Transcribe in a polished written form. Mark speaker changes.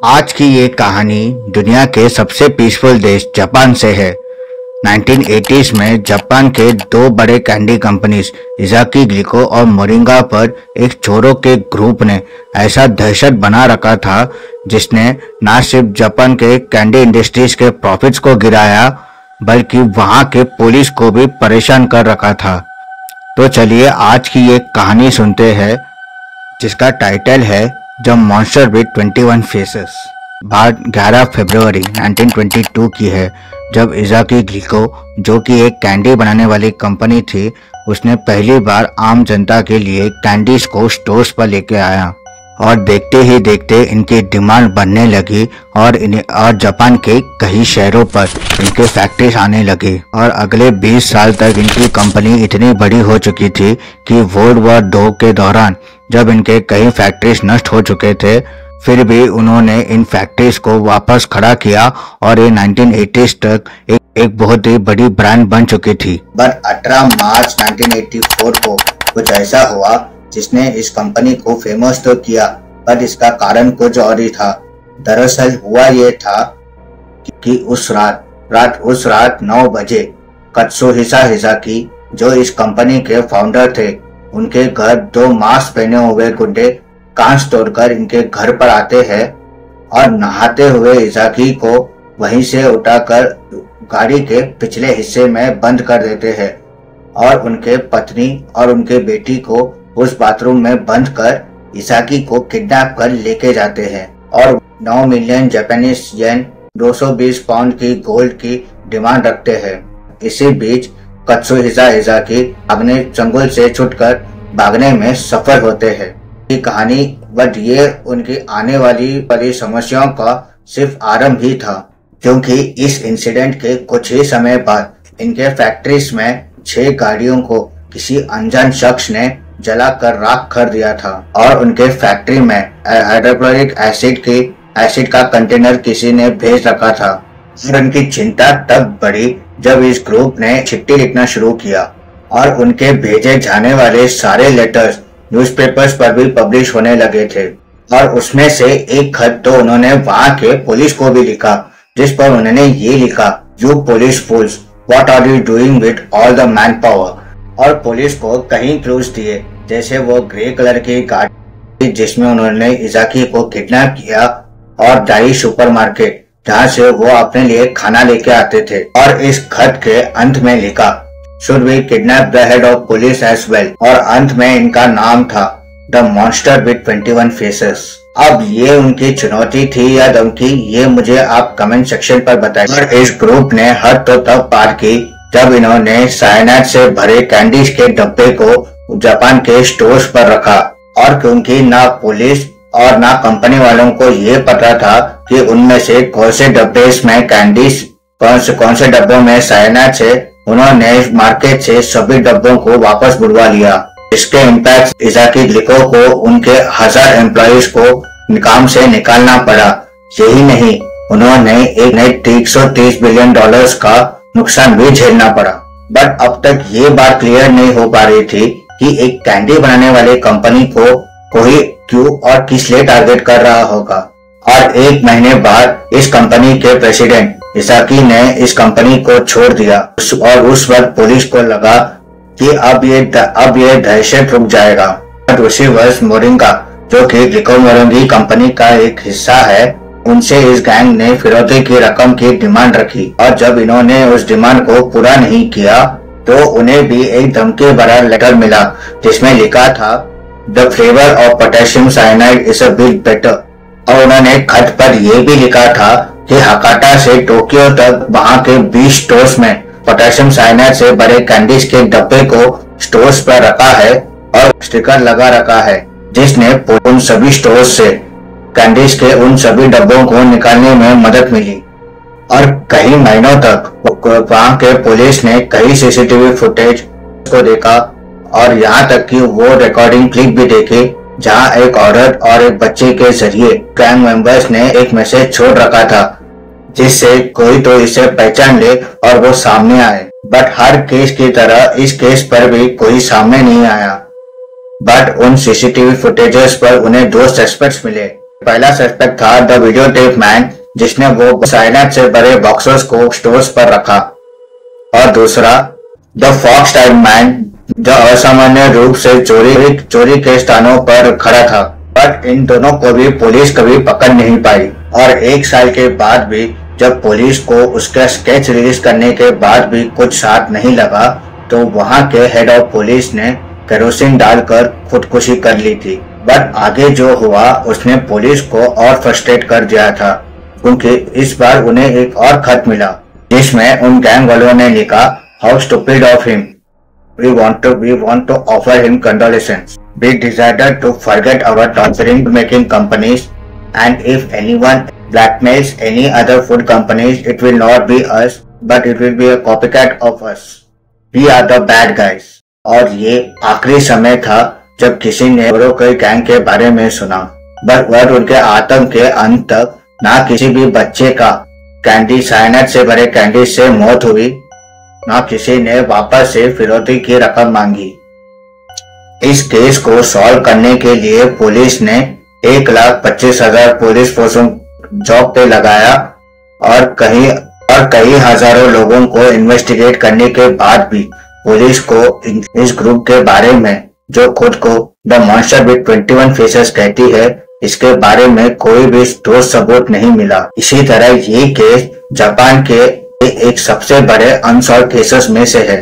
Speaker 1: आज की ये कहानी दुनिया के सबसे पीसफुल देश जापान से है। 1980s में जापान के दो बड़े कैंडी कंपनीज इज़ाकी ग्लिको और मोरिंगा पर एक चोरों के ग्रुप ने ऐसा दहशत बना रखा था जिसने न सिर्फ जापान के कैंडी इंडस्ट्रीज के प्रॉफिट्स को गिराया बल्कि वहां के पुलिस को भी परेशान कर रखा था। तो चलिए आज की ये कहानी सुनते हैं जिसका टाइटल है द मॉन्स्टर विद 21 फेसेस। बात 11 फरवरी 1922 की है जब इज़ाकी ग्लिको, जो कि एक कैंडी बनाने वाली कंपनी थी, उसने पहली बार आम जनता के लिए कैंडीज को स्टोर्स पर लेके आया और देखते ही देखते इनकी डिमांड बढ़ने लगी और जापान के कई शहरों पर इनके फैक्ट्रीज आने लगी और अगले 20 साल तक इनकी कंपनी इतनी बड़ी हो चुकी थी कि वर्ल्ड वॉर 2 के दौरान जब इनके कई फैक्ट्रीज नष्ट हो चुके थे फिर भी उन्होंने इन फैक्ट्रीज को वापस खड़ा किया और ये 1980s तक एक बहुत ही बड़ी ब्रांड बन चुकी थी। पर 18 मार्च 1984 को कुछ ऐसा हुआ जिसने इस कंपनी को फेमस तो किया, पर इसका कारण कुछ और ही था। दरअसल हुआ ये था कि उस रात 9 बजे कात्सुहिसा हिसाकी, जो इस कंपनी के फाउंडर थे, उनके घर दो मास्क पहने हुए गुंडे कांच तोड़कर इनके घर पर आते हैं और नहाते हुए इज़ाकी को वहीं से उठाकर गाड़ी के पिछले हिस्से में बंद कर देते हैं और उनके पत्नी और उनके बेटी को उस बाथरूम में बंद कर इज़ाकी को किडनैप कर लेके जाते हैं और 9 मिलियन जापानीज येन 220 पाउंड की गोल्ड की डिमांड रखते हैं। इसी बीच कात्सुहिसा इज़ाकी अपने चंगुल से छूटकर भागने में सफल होते हैं। ये कहानी बट ये उनकी आने वाली समस्याओं का सिर्फ आरंभ ही था, क्योंकि इस इंसिडेंट के कुछ ही समय बाद इनके फैक्ट्रीज में 6 गाड़ियों को किसी अनजान शख्स ने जलाकर राख कर दिया था और उनके फैक्ट्री में हाइड्रोक्लोरिक एसिड का कंटेनर किसी ने भेज रखा था। और उनकी चिंता तब बढ़ी जब इस ग्रुप ने चिट्ठी लिखना शुरू किया और उनके भेजे जाने वाले सारे लेटर्स न्यूज़पेपर्स पर भी पब्लिश होने लगे थे और उसमें से एक खत तो उन्होंने वहां के पुलिस को भी लिखा, जिस पर उन्होंने ये लिखा, you police fools, what are you doing with all the man power. और पुलिस को कई क्लूज दिए, जैसे वो ग्रे कलर की गाड़ी जिसमें उन्होंने इज़ाकी को किडनैप किया और डाई सुपरमार्केट जहाँ से वो अपने लिए खाना लेके आते थे। और इस खत के अंत में लिखा, should we kidnap the head of police as well, और अंत में इनका नाम था द मॉन्स्टर विद 21 फेसेस। अब ये उनकी चुनौती थी या धमकी, ये मुझे आप कमेंट सेक्शन पर बताइए। और इस ग्रुप ने हद तो तब पार की जब इन्होंने साइनाइड से भरे कैंडीज के डब्बे को जापान के स्टोर्स पर रखा और क्योंकि ना पुलिस और ना कंपनी वालों को ये पता था कि उनमें से कौन से डब्बे में कैंडीज कौन से डब्बों में साइनाइड से, उन्होंने मार्केट से सभी डब्बों को वापस बुलवा लिया। इसके इम्पैक्ट इज़ाकी ग्लिको को उनके 1000 एम्प्लॉइज को काम से निकालना पड़ा। यही नहीं, उन्होंने एक नए 130 बिलियन डॉलर्स का नुकसान भी झेलना पड़ा। बट अब तक ये बात क्लियर नहीं हो पा रही थी कि एक कैंडी बनाने वाले कंपनी को कोई क्यों और किस लिए टारगेट कर रहा होगा। और 1 महीने बाद इस कंपनी के प्रेसिडेंट इज़ाकी ने इस कंपनी को छोड़ दिया और उस वक्त पुलिस को लगा कि अब ये दहशत रुक जाएगा। और उसी वर्ष मोरिंगा, जो कि ग्लिको मोरिंगी कंपनी का एक हिस्सा है, उनसे इस गैंग ने फिरौती की रकम की डिमांड रखी और जब इन्होंने उस डिमांड को पूरा नहीं किया तो उन्हें भी एक धमकी भरा लेटर मिला जिसमें लिखा था, the flavour of potassium cyanide is a big better. और उन्होंने खत पर यह भी लिखा था कि हाकाटा से टोक्यो तक वहां के 20 स्टोर्स में पोटेशियम साइनाइड से भरे कैंडीज के डब्बे को स्टोर्स पर रखा है और स्टिकर लगा रखा है जिसने उन सभी स्टोर्स से कैंडीज के उन सभी डब्बों को निकालने में मदद मिली। और कई महीनों तक वहां के पुलिस ने कई सीसीटीवी फुटेज को देखा और यहाँ तक कि वो रिकॉर्डिंग क्लिप भी देखे जहाँ एक औरत और एक बच्चे के जरिए गैंग मेंबर्स ने एक मैसेज छोड़ रखा था जिससे कोई तो इसे पहचान ले और वो सामने आए। बट हर केस की तरह इस केस पर भी कोई सामने नहीं आया। बट उन सीसीटीवी फुटेजेस पर उन्हें 2 सस्पेक्ट्स मिले पहला सस्पेक्ट था द वीडियो टेप मैन, जिसने वो साइनाइड से भरे बॉक्सेस को स्टोर्स पर रखा, और दूसरा द फॉक्स टाइप मैन, जो असामान्य रूप से चोरी के स्थानों पर खड़ा था। बट इन दोनों को भी पुलिस कभी पकड़ नहीं पाई, और 1 साल के बाद भी जब पुलिस को उसका स्केच रिलीज करने के बाद भी कुछ साथ नहीं लगा, तो वहां के हेड ऑफ पुलिस ने केरोसिन डालकर खुदकुशी कर ली थी। बट आगे जो हुआ उसने पुलिस को और फ्रस्ट्रेट कर दिया था, क्योंकि इस बार उन्हें एक और खत मिला जिसमें उन गैंग वालों ने लिखा, how stupid of him, we want to offer him condolences. We decided to forget our torturing making companies, and if anyone blackmails any other food companies, it will not be us, but it will be a copycat of us. We are the bad guys. और ये आखिरी समय था जब किसी ने के gang के बारे में सुना, बट उनके आतंक के अंत तक ना किसी भी बच्चे का कैंडी साइनाइड से भरे कैंडी से मौत हुई, ना किसी ने वापस से फिरौती की रकम मांगी। इस केस को सॉल्व करने के लिए पुलिस ने 1,25,000 पुलिस फोर्स जॉब पे लगाया, और कई हजारों लोगों को इन्वेस्टिगेट करने के बाद भी पुलिस को इस ग्रुप के बारे में, जो खुद को द मॉन्स्टर विद 21 फेसेस कहती है, इसके बारे में कोई भी ठोस सबूत नहीं मिला। इसी तरह ये केस जापान के एक सबसे बड़े अनसॉल्व केसेस में से है।